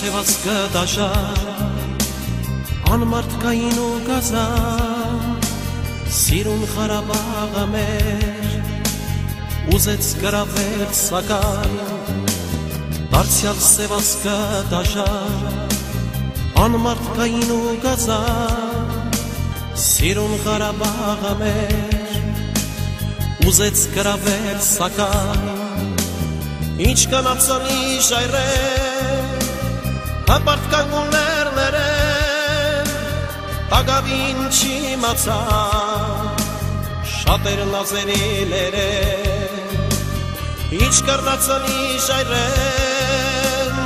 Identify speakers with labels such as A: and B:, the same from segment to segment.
A: սևած կդաշան, անմարդկային ու գազան, սիրուն Ղարաբաղը մեր, ուզեց գրավել սակայն, դարձյալ սևած կդաշան, անմարդկային ու գազան, սիրուն Ղարաբաղը մեր, ուզեց գրավել սակայն, ինչ կանացանի ժայռեր, հպարտ կանգուններ ներեն, տագավին չիմացան, շատեր նազերի լերեն, ինչ կանացանի ժայռեր,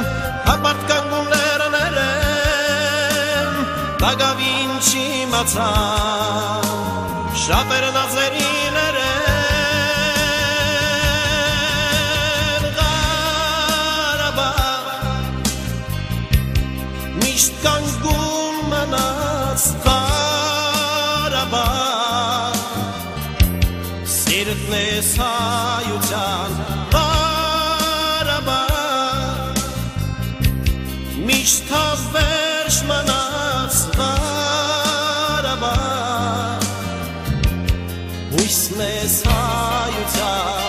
A: հպարտ կանգուններ ներեն, տագավին չիմացան, շատեր նազերի լերեն, կանգուն մնաց Ղարաբաղ, սիրտն է հայության Ղարաբաղ, միշտ հավերժ մնաց Ղարաբաղ, հույսն է հայության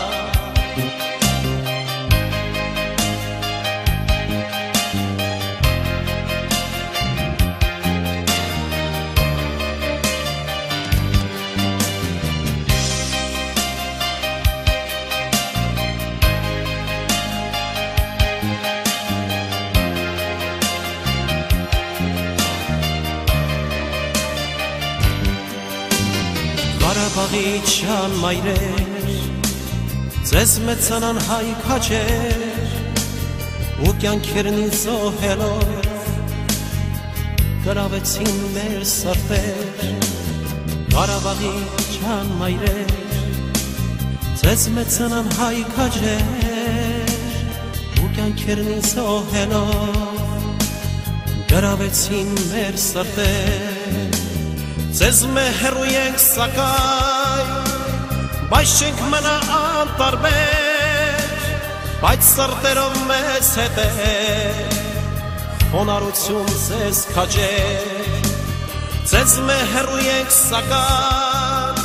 A: Ղարաբաղի չան մայրեր, ձեզ մեծանան հայ քաջեր, ու կյանքերնի զոհելով, գրավեցին մեր սրտեր, Ղարաբաղի չան մայրեր, ձեզ մեծանան հայ քաջեր, ու կյանքերնի զոհելով, գրավեցին մեր սրտեր, ձեզ մե հեռու ենք սակայն, բայց չենք մնա անտարբեր, բայց սրտերով մեզ հետ է, խոնարհություն ձեզ քաջեր, ձեզ մե հեռու ենք սակայն,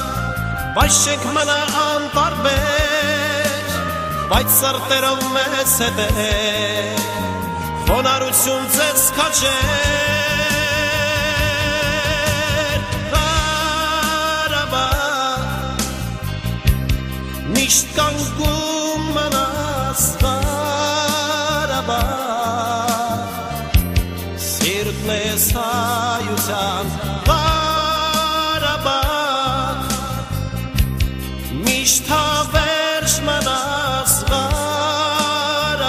A: բայց չենք մնա անտարբեր, բայց սրտերով մեզ հետ է, խոնարհություն ձեզ քաջեր, միշտ կանգուն մնաց Ղարաբաղ, սիրտն է հայության Ղարաբաղ, միշտ հավերժ մնաց Ղարաբաղ,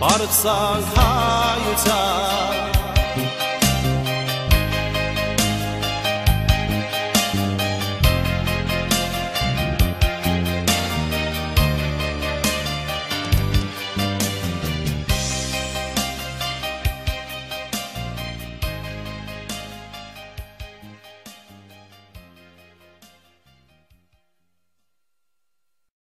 A: բարձր հայության